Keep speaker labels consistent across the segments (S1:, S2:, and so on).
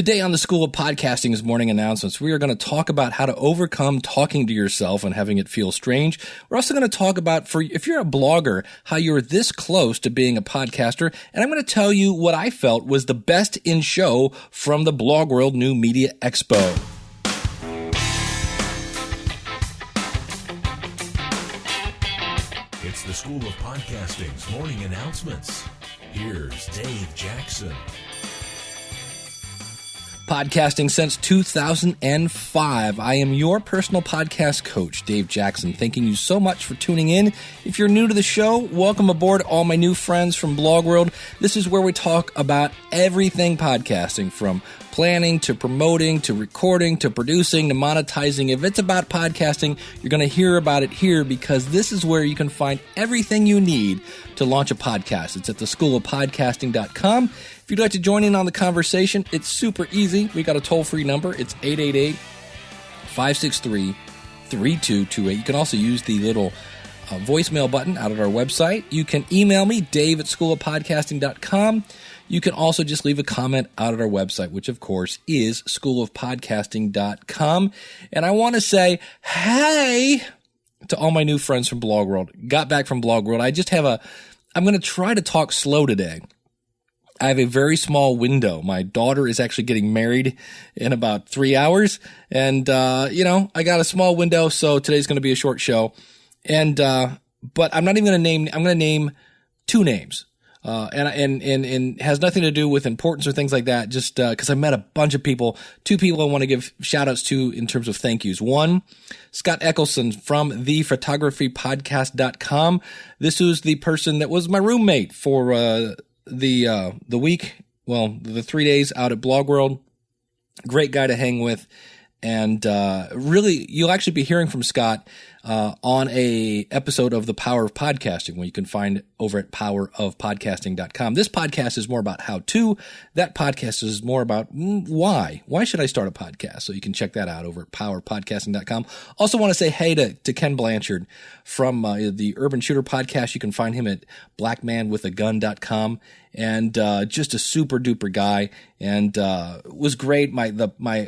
S1: Today on the School of Podcasting's morning announcements, we are going to talk about how to overcome talking to yourself and having it feel strange. We're also going to talk about, if you're a blogger, how you're this close to being a podcaster. And I'm going to tell you what I felt was the best in show from the Blog World New Media Expo.
S2: It's the School of Podcasting's morning announcements. Here's Dave Jackson.
S1: Podcasting since 2005. I am your personal podcast coach, Dave Jackson. Thanking you so much for tuning in. If you're new to the show, welcome aboard all my new friends from Blog World. This is where we talk about everything podcasting, from planning to promoting to recording to producing to monetizing. If it's about podcasting, you're going to hear about it here, because this is where you can find everything you need to launch a podcast. It's at theschoolofpodcasting.com. If you'd like to join in on the conversation, it's super easy. We got a toll-free number. It's 888-563-3228. You can also use the little voicemail button out at our website. You can email me, dave@schoolofpodcasting.com. You can also just leave a comment out at our website, which of course is schoolofpodcasting.com. And I want to say, hey, to all my new friends from Blog World. Got back from Blog World. I'm going to try to talk slow today. I have a very small window. My daughter is actually getting married in about 3 hours. And, I got a small window, so today's going to be a short show. And, but I'm not even going to I'm going to name two names. And has nothing to do with importance or things like that. Just, cause I met a bunch of people. Two people I want to give shout outs to in terms of thank yous. One, Scott Eccleston from thephotographypodcast.com. This was the person that was my roommate for, the week, the 3 days out at Blog World. Great guy to hang with. And, really, you'll actually be hearing from Scott, on a episode of The Power of Podcasting, where you can find over at powerofpodcasting.com. This podcast is more about how to. That podcast is more about why. Why should I start a podcast? So you can check that out over at powerofpodcasting.com. Also want to say hey to Ken Blanchard from the Urban Shooter podcast. You can find him at blackmanwithagun.com. And just a super duper guy, and was great. My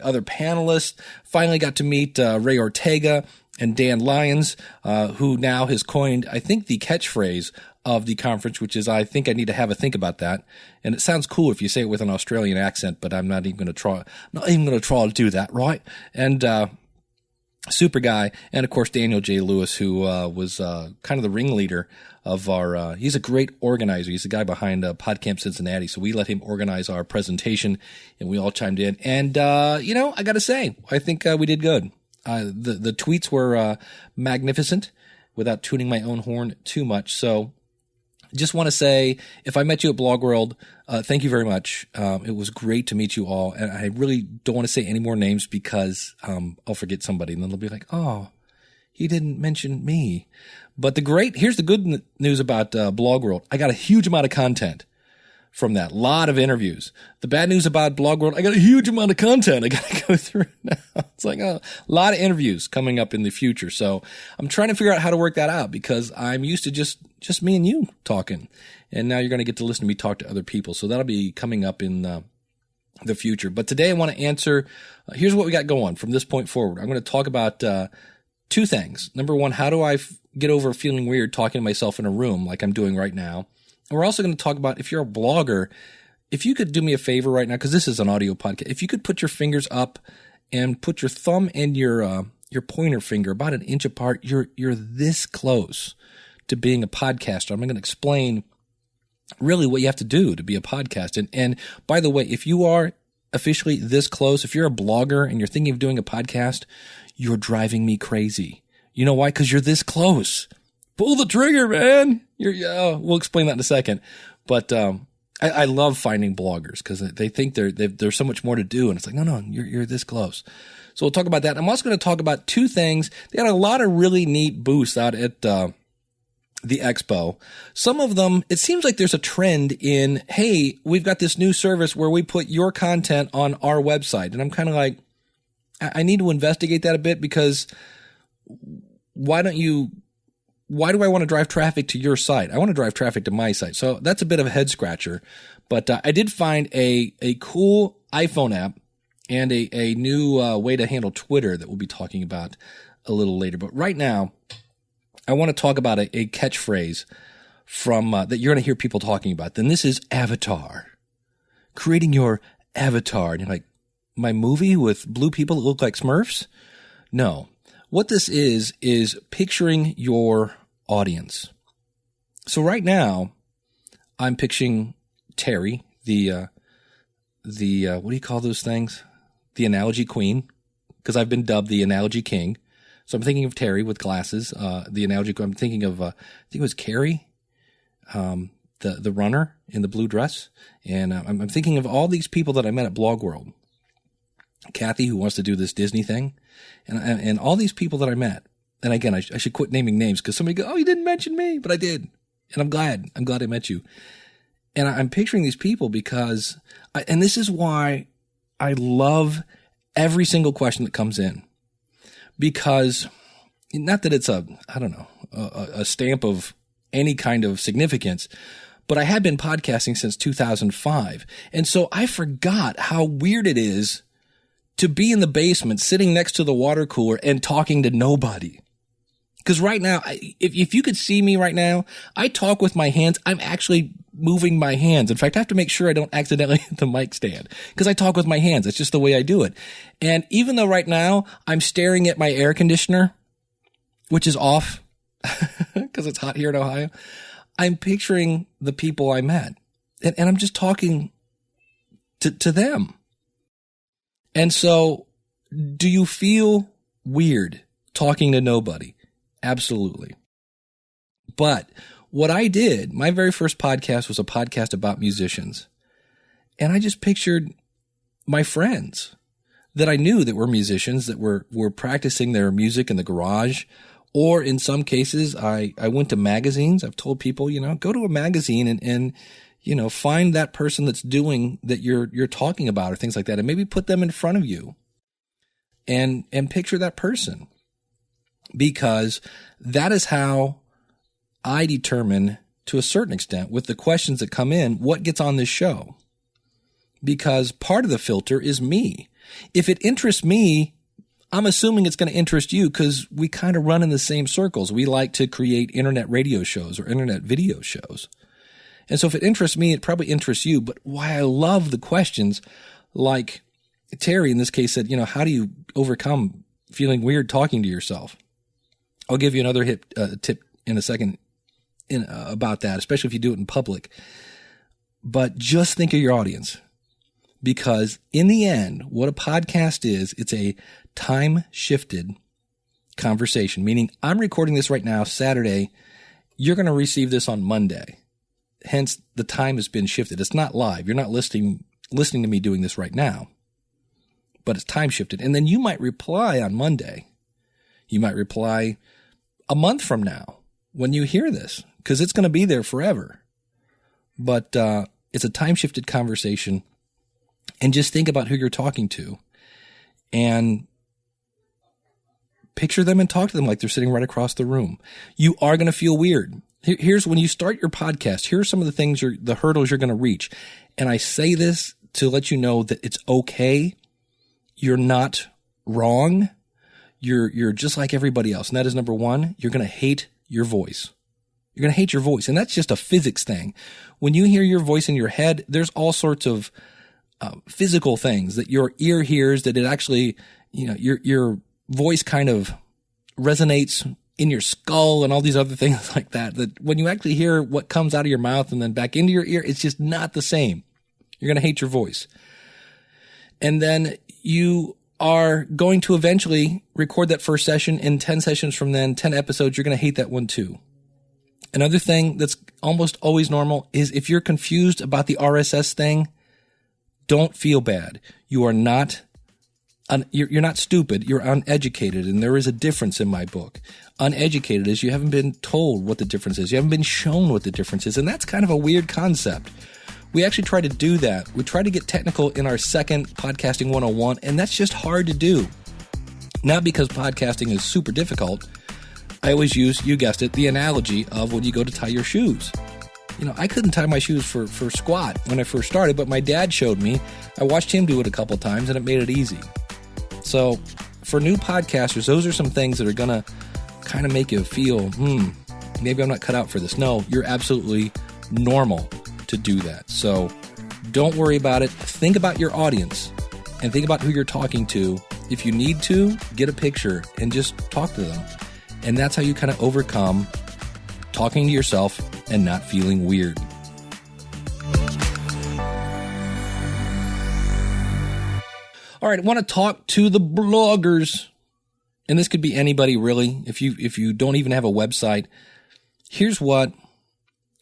S1: other panelists finally got to meet Ray Ortega and Dan Lyons, who now has coined, I think, the catchphrase of the conference, which is, I think I need to have a think about that. And it sounds cool if you say it with an Australian accent, but I'm not even going to try. Not even going to try to do that, right? And super guy, and of course Daniel J. Lewis, who was kind of the ringleader of our. He's a great organizer. He's the guy behind PodCamp Cincinnati. So we let him organize our presentation, and we all chimed in. And I got to say, I think we did good. The tweets were magnificent, without tooting my own horn too much. So just want to say, if I met you at Blog World, thank you very much. It was great to meet you all. And I really don't want to say any more names, because I'll forget somebody, and then they'll be like, oh, he didn't mention me. But here's the good news about Blog World. I got a huge amount of content from that. A lot of interviews. The bad news about Blog World, I got a huge amount of content I got to go through now. It's like a lot of interviews coming up in the future. So I'm trying to figure out how to work that out, because I'm used to just me and you talking. And now you're going to get to listen to me talk to other people. So that'll be coming up in the future. But today I want to answer, here's what we got going from this point forward. I'm going to talk about two things. Number one, how do I get over feeling weird talking to myself in a room like I'm doing right now? And we're also going to talk about, if you're a blogger, if you could do me a favor right now, because this is an audio podcast, if you could put your fingers up and put your thumb and your pointer finger about an inch apart, you're this close to being a podcaster. I'm going to explain really what you have to do to be a podcast. And by the way, if you are officially this close, if you're a blogger and you're thinking of doing a podcast, you're driving me crazy. You know why? Because you're this close. Pull the trigger, man. We'll explain that in a second. But I love finding bloggers, because they think there's so much more to do, and it's like, no, you're this close. So we'll talk about that. I'm also going to talk about two things. They had a lot of really neat booths out at the expo. Some of them, it seems like there's a trend in, hey, we've got this new service where we put your content on our website, and I'm kind of like, I need to investigate that a bit, because why do I want to drive traffic to your site? I want to drive traffic to my site. So that's a bit of a head scratcher. But I did find a cool iPhone app and a new way to handle Twitter that we'll be talking about a little later. But right now, I want to talk about a catchphrase from that you're going to hear people talking about. Then this is avatar. Creating your avatar. And you're like, my movie with blue people that look like Smurfs? No. What this is picturing your audience. So right now, I'm picturing Terry, the what do you call those things? The analogy queen, because I've been dubbed the analogy king. So I'm thinking of Terry with glasses. The analogy queen. I'm thinking of I think it was Carrie, the runner in the blue dress, and I'm thinking of all these people that I met at Blog World. Kathy, who wants to do this Disney thing, and all these people that I met. And again, I should quit naming names because somebody go, oh, you didn't mention me, but I did, and I'm glad I met you. And I'm picturing these people because, and this is why I love every single question that comes in, because not that it's a stamp of any kind of significance, but I have been podcasting since 2005. And so I forgot how weird it is to be in the basement sitting next to the water cooler and talking to nobody. Because right now, if you could see me right now, I talk with my hands. I'm actually moving my hands. In fact, I have to make sure I don't accidentally hit the mic stand because I talk with my hands. It's just the way I do it. And even though right now I'm staring at my air conditioner, which is off because it's hot here in Ohio, I'm picturing the people I met. And I'm just talking to them. And so, do you feel weird talking to nobody? Absolutely. But what I did, my very first podcast was a podcast about musicians. And I just pictured my friends that I knew that were musicians that were practicing their music in the garage. Or in some cases, I went to magazines. I've told people, go to a magazine and find that person that's doing that you're talking about or things like that, and maybe put them in front of you and picture that person, because that is how I determine, to a certain extent, with the questions that come in, what gets on this show. Because part of the filter is me. If it interests me, I'm assuming it's going to interest you because we kind of run in the same circles. We like to create internet radio shows or internet video shows. And so if it interests me, it probably interests you. But why I love the questions, like Terry in this case said, how do you overcome feeling weird talking to yourself? I'll give you another tip in a second about that, especially if you do it in public. But just think of your audience, because in the end, what a podcast is, it's a time-shifted conversation, meaning I'm recording this right now, Saturday. You're going to receive this on Monday. Hence, the time has been shifted. It's not live. You're not listening to me doing this right now, but it's time shifted. And then you might reply on Monday. You might reply a month from now when you hear this, because it's going to be there forever. But it's a time shifted conversation. And just think about who you're talking to and picture them and talk to them like they're sitting right across the room. You are going to feel weird. Here's when you start your podcast, here are some of the things, the hurdles you're going to reach. And I say this to let you know that it's okay. You're not wrong. You're just like everybody else. And that is number one, you're going to hate your voice. You're going to hate your voice. And that's just a physics thing. When you hear your voice in your head, there's all sorts of physical things that your ear hears, that it actually, your voice kind of resonates in your skull and all these other things like that, that when you actually hear what comes out of your mouth and then back into your ear, it's just not the same. You're going to hate your voice. And then you are going to eventually record that first session. In 10 sessions from then, 10 episodes, you're going to hate that one too. Another thing that's almost always normal is if you're confused about the RSS thing, don't feel bad. You are not you're not stupid. You're uneducated. And there is a difference in my book. Uneducated is you haven't been told what the difference is. You haven't been shown what the difference is. And that's kind of a weird concept. We actually try to do that. We try to get technical in our second Podcasting 101, and that's just hard to do. Not because podcasting is super difficult. I always use, you guessed it, the analogy of when you go to tie your shoes. I couldn't tie my shoes for squat when I first started, but my dad showed me. I watched him do it a couple times, and it made it easy. So for new podcasters, those are some things that are going to kind of make you feel, maybe I'm not cut out for this. No, you're absolutely normal to do that. So don't worry about it. Think about your audience and think about who you're talking to. If you need to, get a picture and just talk to them. And that's how you kind of overcome talking to yourself and not feeling weird. All right, I want to talk to the bloggers. And this could be anybody, really. If you don't even have a website, here's what.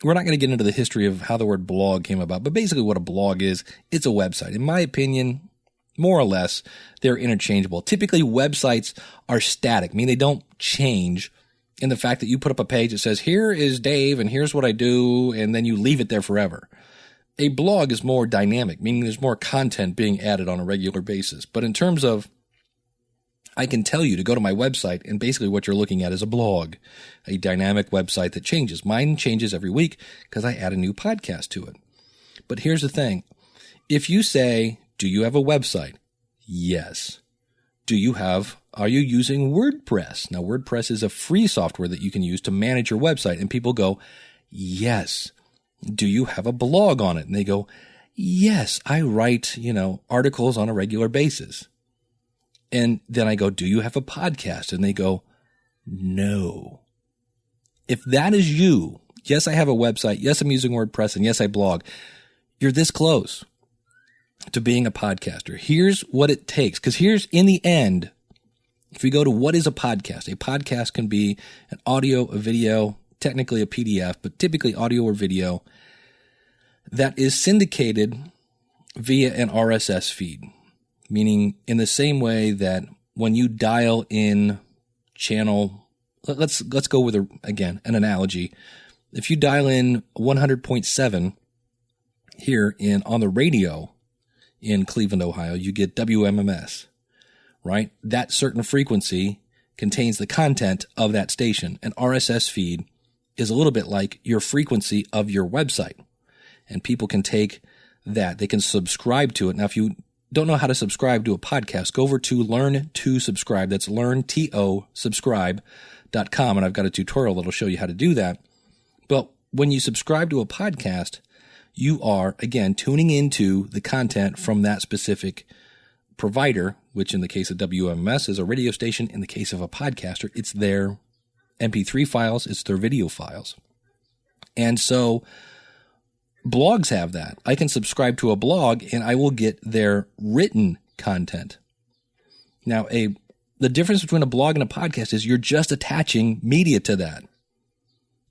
S1: We're not going to get into the history of how the word blog came about, but basically what a blog is, it's a website. In my opinion, more or less, they're interchangeable. Typically, websites are static, meaning they don't change in the fact that you put up a page that says, here is Dave and here's what I do, and then you leave it there forever. A blog is more dynamic, meaning there's more content being added on a regular basis. But in terms of, I can tell you to go to my website, and basically what you're looking at is a blog, a dynamic website that changes. Mine changes every week because I add a new podcast to it. But here's the thing. If you say, do you have a website? Yes. Are you using WordPress? Now, WordPress is a free software that you can use to manage your website. And people go, yes. Do you have a blog on it? And they go, yes, I write, articles on a regular basis. And then I go, do you have a podcast? And they go, no. If that is you, yes, I have a website. Yes, I'm using WordPress. And yes, I blog. You're this close to being a podcaster. Here's what it takes. Because here's, in the end, if we go to what is a podcast can be an audio, a video, technically a PDF, but typically audio or video that is syndicated via an RSS feed. Meaning in the same way that when you dial in channel, let's go with an analogy. If you dial in 100.7 here on the radio in Cleveland, Ohio, you get WMMS, right? That certain frequency contains the content of that station. An RSS feed is a little bit like your frequency of your website, and people can take that. They can subscribe to it. Now, if you don't know how to subscribe to a podcast, go over to Learn to Subscribe. That's learntosubscribe.com. And I've got a tutorial that'll show you how to do that. But when you subscribe to a podcast, you are, again, tuning into the content from that specific provider, which in the case of WMS is a radio station. In the case of a podcaster, it's their MP3 files, it's their video files. And so blogs have that. I can subscribe to a blog and I will get their written content. Now, the difference between a blog and a podcast is you're just attaching media to that.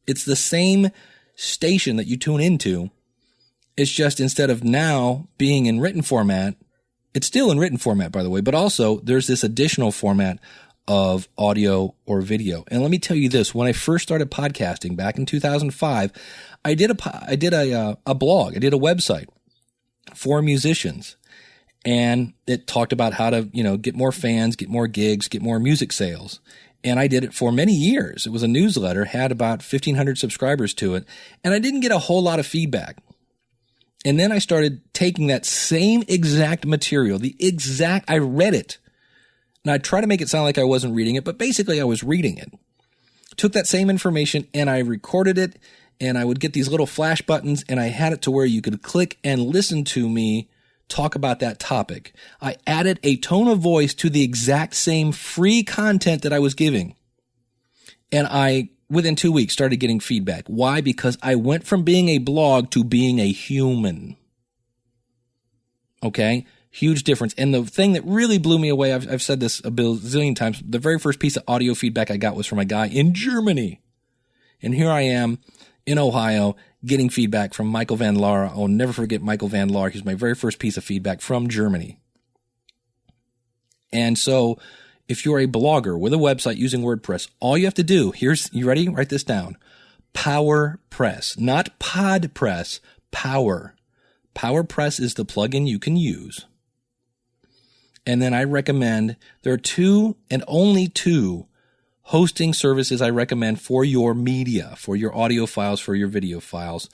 S1: It's the same station that you tune into. It's just instead of now being in written format, it's still in written format, by the way, but also there's this additional format of audio or video. And let me tell you this, when I first started podcasting back in 2005, I did a blog. I did a website for musicians, and it talked about how to, get more fans, get more gigs, get more music sales. And I did it for many years. It was a newsletter, had about 1,500 subscribers to it, and I didn't get a whole lot of feedback. And then I started taking that same exact material, I read it. And I try to make it sound like I wasn't reading it, but basically I was reading it. Took that same information and I recorded it, and I would get these little flash buttons, and I had it to where you could click and listen to me talk about that topic. I added a tone of voice to the exact same free content that I was giving. And I, within 2 weeks, started getting feedback. Why? Because I went from being a blog to being a human. Okay? Huge difference. And the thing that really blew me away, I've said this a bazillion times, the very first piece of audio feedback I got was from a guy in Germany. And here I am in Ohio getting feedback from Michael Van Laar. I'll never forget Michael Van Laar. He's my very first piece of feedback from Germany. And so if you're a blogger with a website using WordPress, all you have to do, you ready? Write this down. PowerPress, not PodPress, Power. PowerPress is the plugin you can use. And then I recommend, there are 2 and only 2 hosting services I recommend for your media, for your audio files, for your video files.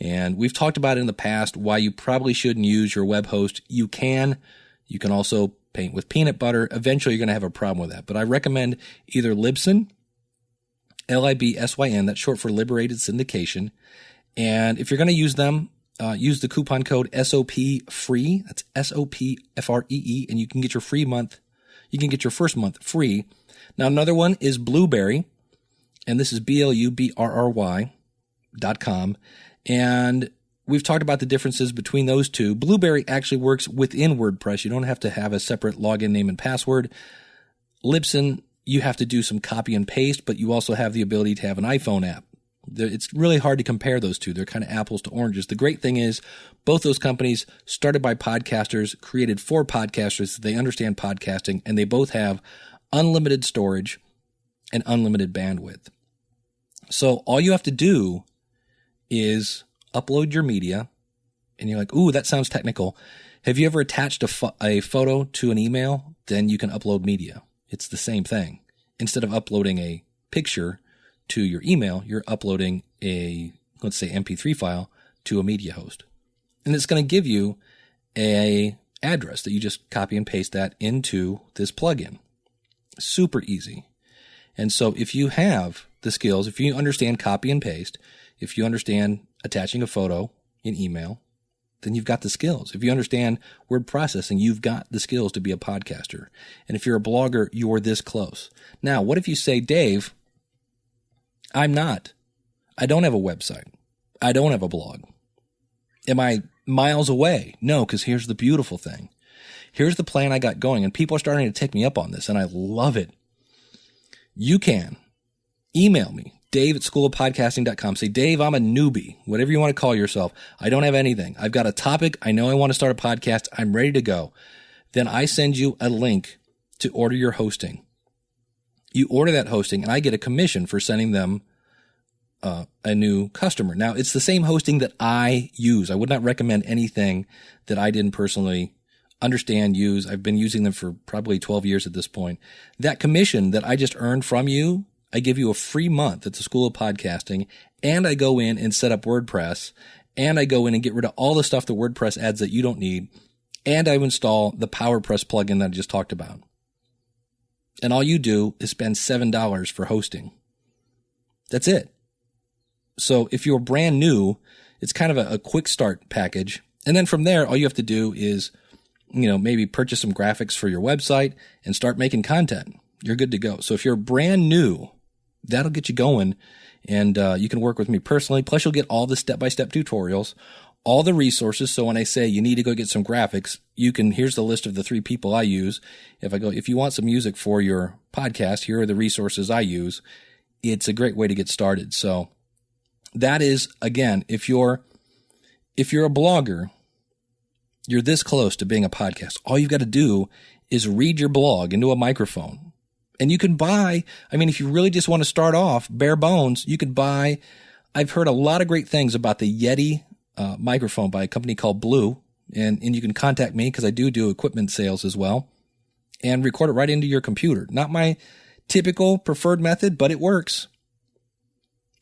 S1: And we've talked about in the past why you probably shouldn't use your web host. You can also paint with peanut butter. Eventually you're going to have a problem with that. But I recommend either Libsyn, Libsyn, that's short for Liberated Syndication. And if you're going to use them, use the coupon code SOPFREE. That's SOPFREE, and you can get your first month free. Now, another one is Blubrry, and this is BLUBRRY.com. And we've talked about the differences between those two. Blubrry actually works within WordPress. You don't have to have a separate login name and password. Libsyn, you have to do some copy and paste, but you also have the ability to have an iPhone app. It's really hard to compare those two. They're kind of apples to oranges. The great thing is both those companies started by podcasters, created for podcasters. They understand podcasting, and they both have unlimited storage and unlimited bandwidth. So all you have to do is upload your media, and you're like, ooh, that sounds technical. Have you ever attached a photo to an email? Then you can upload media. It's the same thing. Instead of uploading a picture to your email, you're uploading a, let's say, MP3 file to a media host. And it's going to give you a address that you just copy and paste that into this plugin. Super easy. And so if you have the skills, if you understand copy and paste, if you understand attaching a photo in email, then you've got the skills. If you understand word processing, you've got the skills to be a podcaster. And if you're a blogger, you're this close. Now, what if you say, Dave, I don't have a website. I don't have a blog. Am I miles away? No, because here's the beautiful thing. Here's the plan I got going, and people are starting to take me up on this, and I love it. You can email me, dave@schoolofpodcasting.com. Say, Dave, I'm a newbie, whatever you want to call yourself. I don't have anything. I've got a topic. I know I want to start a podcast. I'm ready to go. Then I send you a link to order your hosting. You order that hosting, and I get a commission for sending them a new customer. Now, it's the same hosting that I use. I would not recommend anything that I didn't personally understand, use. I've been using them for probably 12 years at this point. That commission that I just earned from you, I give you a free month at the School of Podcasting, and I go in and set up WordPress, and I go in and get rid of all the stuff the WordPress adds that you don't need, and I install the PowerPress plugin that I just talked about. And all you do is spend $7 for hosting. That's it. So if you're brand new, it's kind of a quick start package. And then from there, all you have to do is, maybe purchase some graphics for your website and start making content. You're good to go. So if you're brand new, that'll get you going, and you can work with me personally. Plus, you'll get all the step-by-step tutorials, all the resources. So when I say you need to go get some graphics, here's the list of the 3 people I use. If you want some music for your podcast, here are the resources I use. It's a great way to get started. So that is, again, if you're a blogger, you're this close to being a podcast. All you've got to do is read your blog into a microphone. And you can buy, if you really just want to start off bare bones, you could buy, I've heard a lot of great things about the Yeti microphone by a company called Blue. And you can contact me because I do equipment sales as well, and record it right into your computer. Not my typical preferred method, but it works.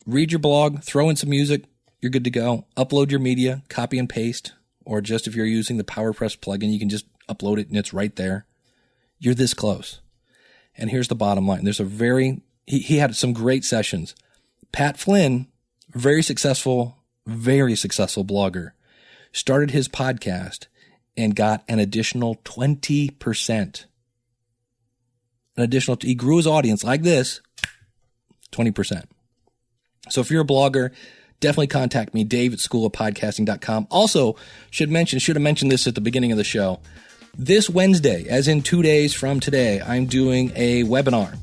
S1: Read your blog, throw in some music, you're good to go. Upload your media, copy and paste, or just if you're using the PowerPress plugin, you can just upload it and it's right there. You're this close. And here's the bottom line. He had some great sessions. Pat Flynn, very successful blogger, started his podcast and got an additional 20%. He grew his audience like this, 20%. So if you're a blogger, definitely contact me, dave@schoolofpodcasting.com. Also, should have mentioned this at the beginning of the show. This Wednesday, as in 2 days from today, I'm doing a webinar.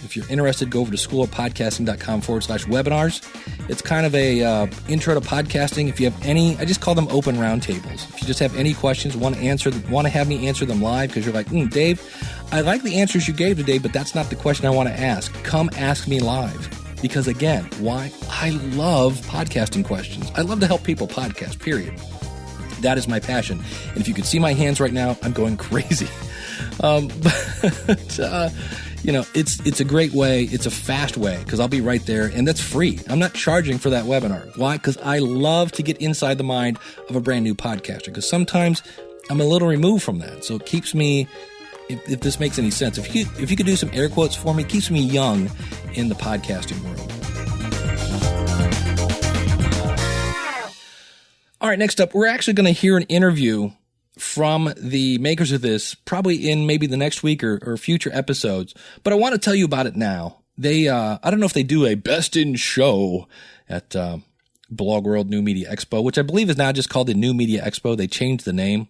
S1: If you're interested, go over to schoolofpodcasting.com/webinars. It's kind of a intro to podcasting. If you have any, I just call them open roundtables. If you just have any questions, want to have me answer them live because you're like, Dave, I like the answers you gave today, but that's not the question I want to ask. Come ask me live. Because again, why? I love podcasting questions. I love to help people podcast, period. That is my passion. And if you could see my hands right now, I'm going crazy. it's a great way. It's a fast way because I'll be right there, and that's free. I'm not charging for that webinar. Why? Because I love to get inside the mind of a brand new podcaster, because sometimes I'm a little removed from that. So it keeps me, if this makes any sense, if you could do some air quotes for me, it keeps me young in the podcasting world. All right, next up, we're actually going to hear an interview from the makers of this, probably in maybe the next week or future episodes. But I want to tell you about it now. They, I don't know if they do a best in show at Blog World New Media Expo, which I believe is now just called the New Media Expo. They changed the name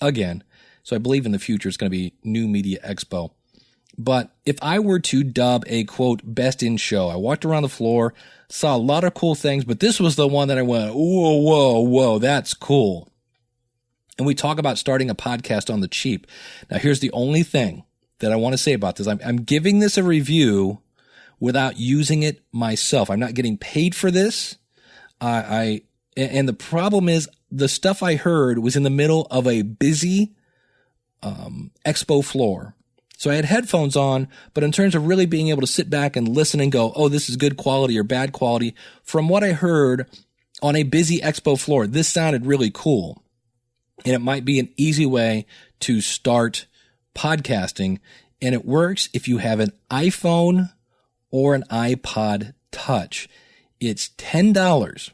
S1: again. So I believe in the future it's going to be New Media Expo. But if I were to dub a, quote, best in show, I walked around the floor, saw a lot of cool things, but this was the one that I went, whoa, that's cool. And we talk about starting a podcast on the cheap. Now, here's the only thing that I want to say about this. I'm giving this a review without using it myself. I'm not getting paid for this. And the problem is the stuff I heard was in the middle of a busy expo floor. So I had headphones on, but in terms of really being able to sit back and listen and go, oh, this is good quality or bad quality, from what I heard on a busy expo floor, this sounded really cool. And it might be an easy way to start podcasting. And it works if you have an iPhone or an iPod Touch. It's $10.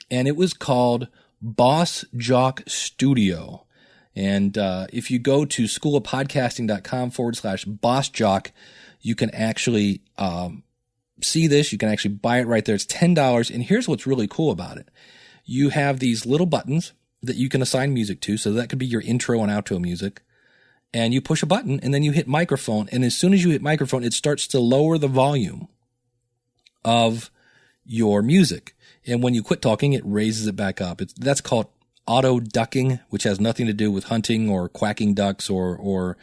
S1: And it was called Boss Jock Studio. And if you go to schoolofpodcasting.com/bossjock, you can actually see this. You can actually buy it right there. It's $10. And here's what's really cool about it. You have these little buttons that you can assign music to. So that could be your intro and outro music. And you push a button and then you hit microphone. And as soon as you hit microphone, it starts to lower the volume of your music. And when you quit talking, it raises it back up. That's called auto ducking, which has nothing to do with hunting or quacking ducks or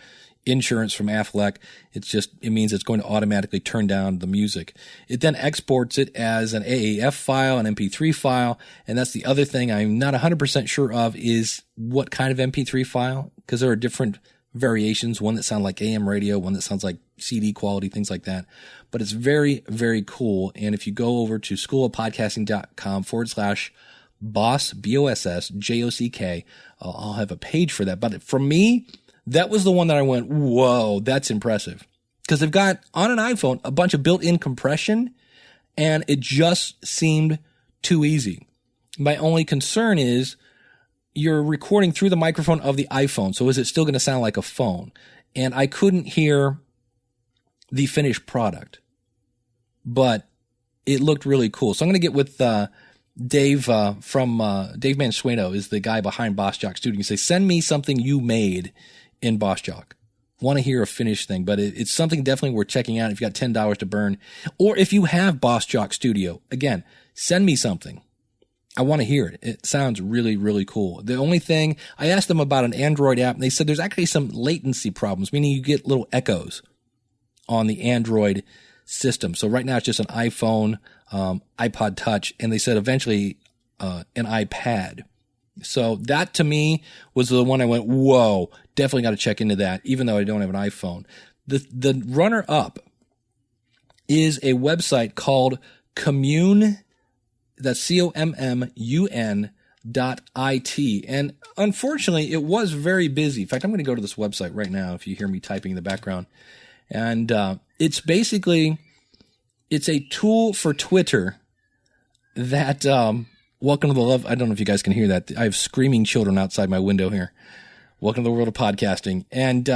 S1: insurance from Aflac. It means it's going to automatically turn down the music. It then exports it as an AAF file, an MP3 file. And that's the other thing I'm not 100% sure of is what kind of MP3 file, because there are different variations, one that sounds like AM radio, one that sounds like CD quality, things like that. But it's very, very cool. And if you go over to schoolofpodcasting.com/boss, BOSSJOCK, I'll have a page for that. But for me, that was the one that I went, whoa, that's impressive. Because they've got on an iPhone a bunch of built-in compression, and it just seemed too easy. My only concern is you're recording through the microphone of the iPhone. So is it still going to sound like a phone? And I couldn't hear the finished product, but it looked really cool. So I'm going to get with Dave from Dave Mansueto is the guy behind Boss Jock Studio. You say, send me something you made in Boss Jock. Want to hear a finished thing, but it's something definitely worth checking out if you got $10 to burn. Or if you have Boss Jock Studio, again, send me something. I want to hear it. It sounds really, really cool. The only thing, I asked them about an Android app, and they said there's actually some latency problems, meaning you get little echoes on the Android system. So right now it's just an iPhone, iPod Touch, and they said eventually an iPad. So that to me was the one I went, whoa, definitely got to check into that, even though I don't have an iPhone. The runner up is a website called Commune. That's COMMUN.IT. And unfortunately, it was very busy. In fact, I'm going to go to this website right now if you hear me typing in the background. And it's basically, it's a tool for Twitter that, welcome to the love. I don't know if you guys can hear that. I have screaming children outside my window here. Welcome to the world of podcasting. And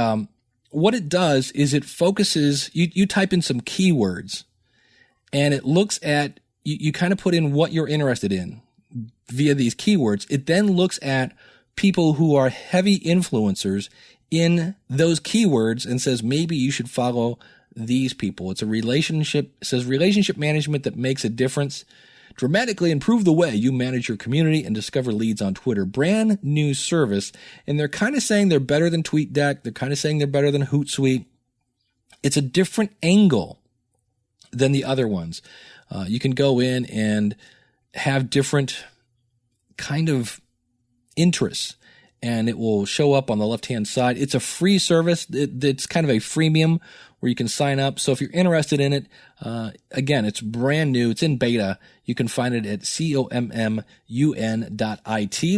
S1: what it does is it focuses, you type in some keywords and it looks at, you kind of put in what you're interested in via these keywords. It then looks at people who are heavy influencers in those keywords and says, maybe you should follow these people. It's a relationship, it says relationship management that makes a difference. Dramatically improve the way you manage your community and discover leads on Twitter. Brand new service. And they're kind of saying they're better than TweetDeck. They're kind of saying they're better than Hootsuite. It's a different angle than the other ones. You can go in and have different kind of interests. and it will show up on the left-hand side. It's a free service. It's kind of a freemium where you can sign up. So if you're interested in it, again, it's brand new. It's in beta. You can find it at commun.it.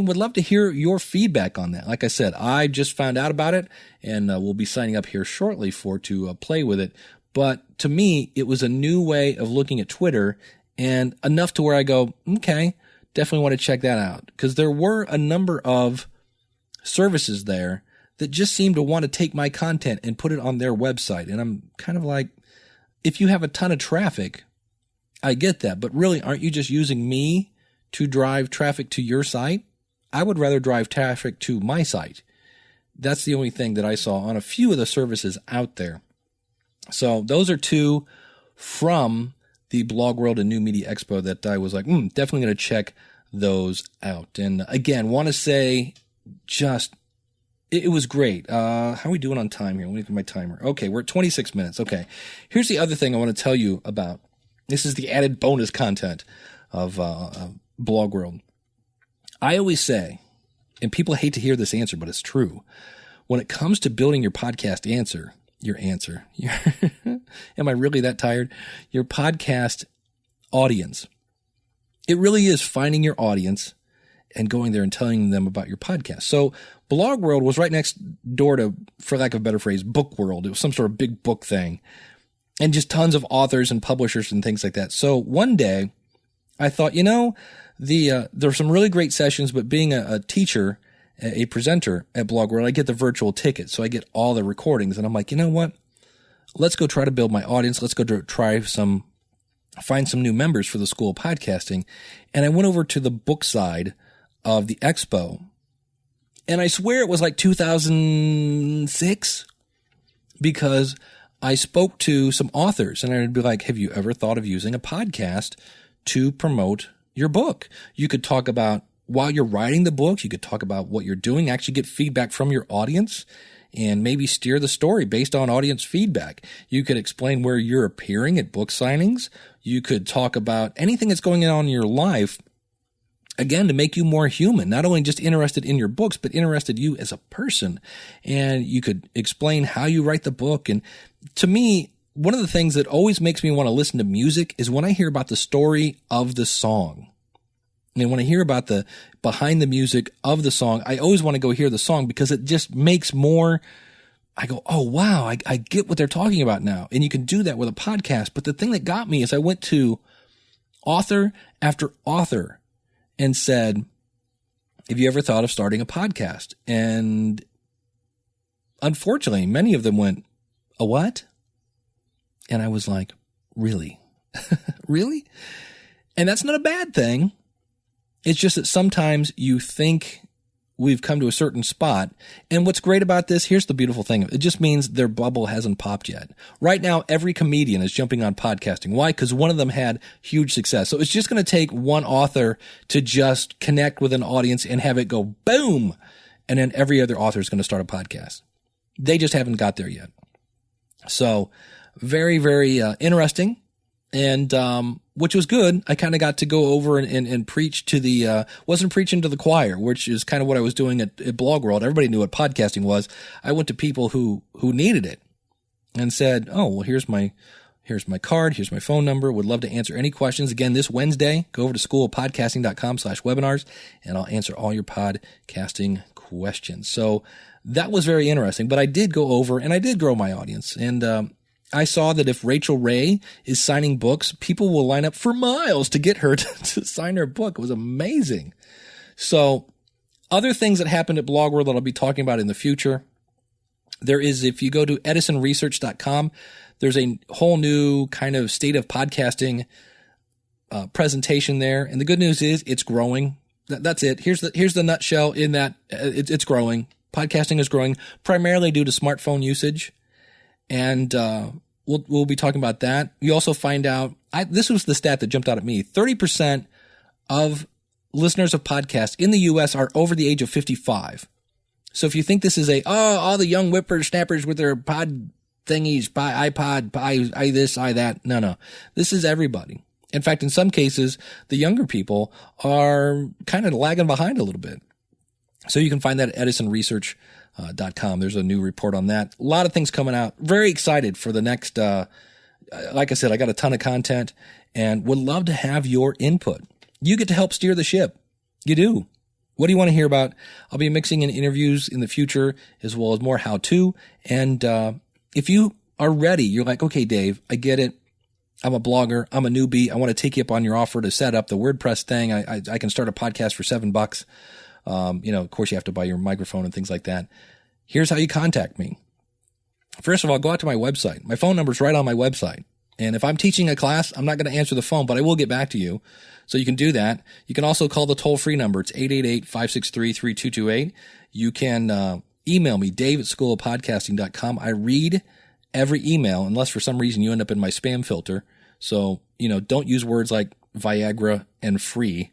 S1: Would love to hear your feedback on that. Like I said, I just found out about it, and we'll be signing up here shortly to play with it. But to me, it was a new way of looking at Twitter, and enough to where I go, okay, definitely want to check that out. Because there were a number of services there that just seem to want to take my content and put it on their website. And I'm kind of like, if you have a ton of traffic, I get that, but really, aren't you just using me to drive traffic to your site? I would rather drive traffic to my site. That's the only thing that I saw on a few of the services out there. So those are two from the Blog World and New Media Expo that I was like, definitely going to check those out. And again, want to say it was great. How are we doing on time here? Let me look at my timer. Okay, we're at 26 minutes. Okay. Here's the other thing I want to tell you about. This is the added bonus content of Blog World. I always say, and people hate to hear this answer, but it's true. When it comes to building your podcast am I really that tired? Your podcast audience. It really is finding your audience and going there and telling them about your podcast. So Blog World was right next door to, for lack of a better phrase, Book World. It was some sort of big book thing, and just tons of authors and publishers and things like that. So one day I thought, there were some really great sessions, but being a teacher, a presenter at Blog World, I get the virtual ticket. So I get all the recordings, and I'm like, you know what? Let's go try to build my audience. Let's go find some new members for the School of Podcasting. And I went over to the book side of the expo, and I swear it was like 2006, because I spoke to some authors, and I'd be like, have you ever thought of using a podcast to promote your book? You could talk about, while you're writing the book, you could talk about what you're doing, actually get feedback from your audience, and maybe steer the story based on audience feedback. You could explain where you're appearing at book signings. You could talk about anything that's going on in your life, again, to make you more human, not only just interested in your books, but interested you as a person. And you could explain how you write the book. And to me, one of the things that always makes me want to listen to music is when I hear about the story of the song. And when I hear about the behind the music of the song, I always want to go hear the song, because it just makes more, I go, oh, wow, I get what they're talking about now. And you can do that with a podcast. But the thing that got me is I went to author after author and said, have you ever thought of starting a podcast? And unfortunately, many of them went, a what? And I was like, really? Really? And that's not a bad thing. It's just that sometimes you think we've come to a certain spot. And what's great about this, here's the beautiful thing. It just means their bubble hasn't popped yet. Right now, every comedian is jumping on podcasting. Why? Because one of them had huge success. So it's just going to take one author to just connect with an audience and have it go boom. And then every other author is going to start a podcast. They just haven't got there yet. So very, very interesting. And which was good. I kind of got to go over and preach to wasn't preaching to the choir, which is kind of what I was doing at Blog World. Everybody knew what podcasting was. I went to people who needed it and said, oh, well, here's my card. Here's my phone number. Would love to answer any questions. Again, this Wednesday, go over to schoolofpodcasting.com/webinars, and I'll answer all your podcasting questions. So that was very interesting, but I did go over and I did grow my audience. And, I saw that if Rachel Ray is signing books, people will line up for miles to get her to sign her book. It was amazing. So other things that happened at Blog World that I'll be talking about in the future. There is, if you go to edisonresearch.com, there's a whole new kind of state of podcasting presentation there. And the good news is it's growing. That's it. Here's the nutshell in that it's growing. Podcasting is growing primarily due to smartphone usage. And we'll be talking about that. You also find out, this was the stat that jumped out at me, 30% of listeners of podcasts in the U.S. are over the age of 55. So if you think this is all the young whippersnappers with their pod thingies, buy iPod, buy this, buy that. No. This is everybody. In fact, in some cases, the younger people are kind of lagging behind a little bit. So you can find that at edisonresearch.com. There's a new report on that. A lot of things coming out. Very excited for the next, like I said, I got a ton of content and would love to have your input. You get to help steer the ship. You do. What do you want to hear about? I'll be mixing in interviews in the future as well as more how-to. And if you are ready, you're like, okay, Dave, I get it. I'm a blogger. I'm a newbie. I want to take you up on your offer to set up the WordPress thing. I can start a podcast for $7. Of course you have to buy your microphone and things like that. Here's how you contact me. First of all, go out to my website. My phone number is right on my website. And if I'm teaching a class, I'm not going to answer the phone, but I will get back to you. So you can do that. You can also call the toll-free number. It's 888-563-3228. You can email me, dave@schoolofpodcasting.com. I read every email, unless for some reason you end up in my spam filter. So, don't use words like Viagra and free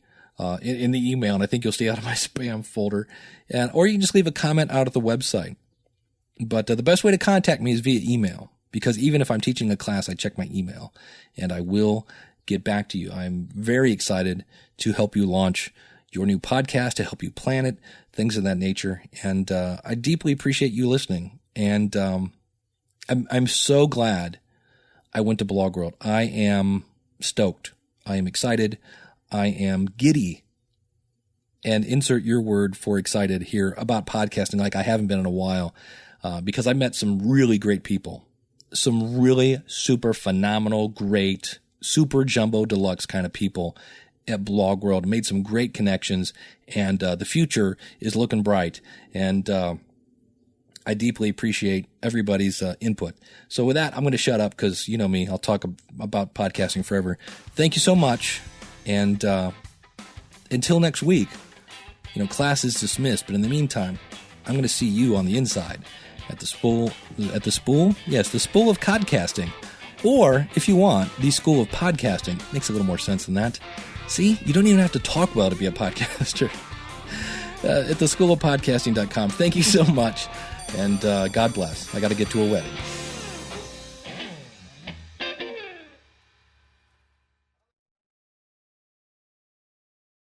S1: in the email, and I think you'll stay out of my spam folder. Or you can just leave a comment out at the website. But the best way to contact me is via email, because even if I'm teaching a class, I check my email, and I will get back to you. I'm very excited to help you launch your new podcast, to help you plan it, things of that nature. And I deeply appreciate you listening. And I'm so glad I went to Blog World. I am stoked. I am excited. I am giddy. And insert your word for excited here about podcasting like I haven't been in a while, because I met some really great people, some really super phenomenal, great, super jumbo deluxe kind of people at Blog World. Made some great connections, and the future is looking bright. And I deeply appreciate everybody's input. So with that, I'm going to shut up because you know me, I'll talk about podcasting forever. Thank you so much. And until next week, class is dismissed. But in the meantime, I'm going to see you on the inside at the spool. Yes, the Spool of Codcasting. Or if you want, the School of Podcasting. Makes a little more sense than that. See, you don't even have to talk well to be a podcaster. At the schoolofpodcasting.com. Thank you so much. And God bless. I got to get to a wedding.